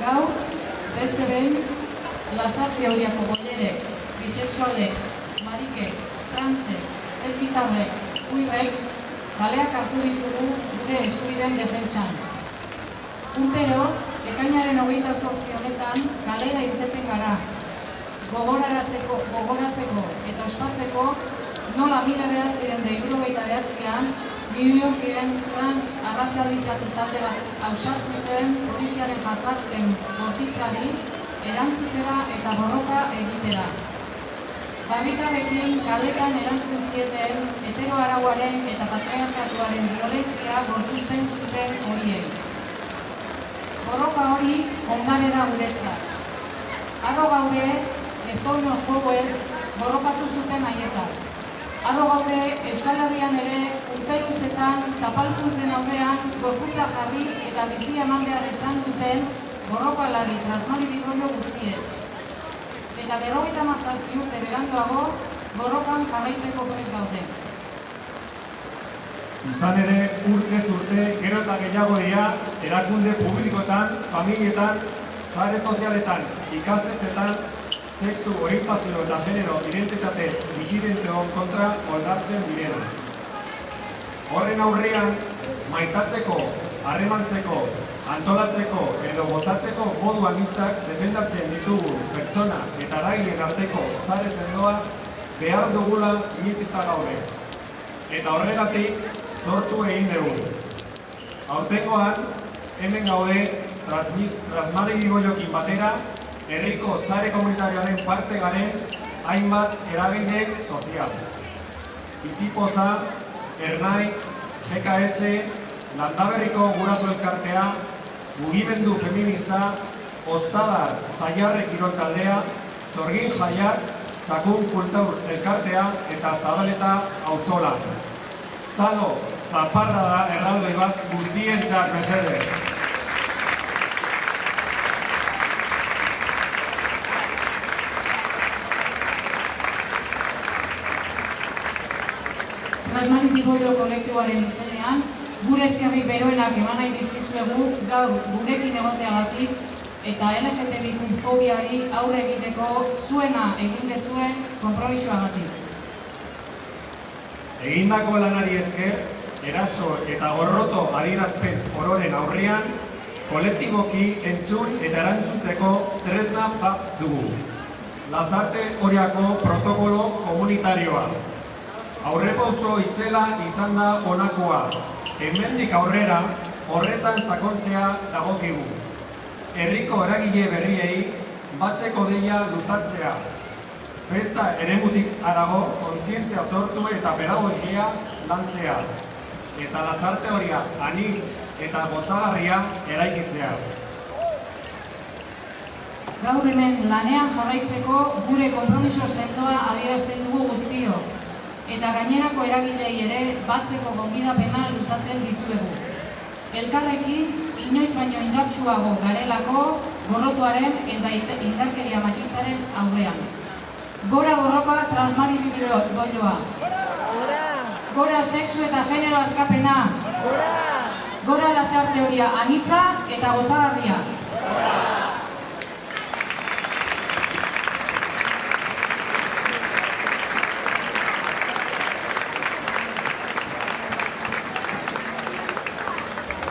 Gaur, beste behin, lasarte horiako bolerek, bisexualek, marikek, transek, ezgitarrek, uirrek, kaleak hartu ditugu gure eskubideen defentsan. Urtero, ekainaren 28 honetan kalera irteten gara. Gogoratzeko eta ospatzeko nola 1999an New Yorken trans arrazalizatu talde bat ausartu zen poliziaren jazarpen bortitzari erantzutera eta borroka egitera. Barrikadekin kalekan erantzun zieten heteroarauaren eta patriarkatuaren biolentzia gorpuzten zuten horiei. Borroka hori ondare da guretzat. Harro gaude, Stone of Power borrokatu zuten haietaz. Harro gaude, Euskal Herrian ere urteluzetan zapalkuntzen aurrean gorputza jarri eta bizi eman behar izan duten borrokalari transmaribigoio guztiez. Eta 57 urte beranduago borrokan jarraitzeko prest gaude. Izan ere, urtez urte, gero eta gehiago dira, erakunde publikoetan, familietan, sare sozialetan, ikastetxetan, sexu, orientazio eta genero identitate disidenteon kontra oldartzen direla. Horren aurrean, maitatzeko, harremantzeko, antolatzeko edo gozatzeko modu anitzak defendatzen ditugu pertsona eta eragileen arteko sare sendoa behar dugula sinitzita gaude. Eta horregatik sortu egin dugu. Aurtengoan, hemen gaude transmaribigoiokin batera, herriko sare komunitarioaren parte garen hainbat eragile sozial. Bizipoza, Ernai, GKS, Landaberriko Guraso Elkartea, Mugimendu Feminista, Ostadar Zaiarre Kirol Taldea, Zorgin Jaiak, Txakun Kultur Elkartea eta Zabaleta Auzola. Txalo, zaparra da erraldoi bat guztientzat mesedez. Transmaribigoio kolektiboaren izenean, gure eskerri beroenak eman nahi dizkizuegu gaur gurekin egoteagatik eta LGTBI-fobiari aurre egiteko zuena egin dezuen konpromisoagatik. Egindako lanari esker, eraso eta gorroto adierazpen ororen aurrean, kolektiboki entzun eta erantzuteko tresna bat dugu. Lasarte horiako protokolo komunitarioa. Aurrepauso itzela izan da honakoa. Hemendik aurrera horretan sakontzea dagokigu. Herriko eragile berriei batzeko deia luzatzea. Festa eremutik harago kontzientzia sortu eta pedagogia lantzea. Eta lasarte horia anitz eta gozagarria eraikitzea. Gaur hemen lanean jarraitzeko gure konpromiso sendoa adierazten dugu guztio. Eta gainerako eragilei ere batzeko gonbidapena luzatzen dizuegu. Elkarrekin, inoiz baino indartsuago garelako gorrotuaren eta indarkeria matxistaren aurrean. Gora borroka transmaribigoioa. Gora sexu eta genero askapena. Gora lasarte horia anitza eta gozagarria.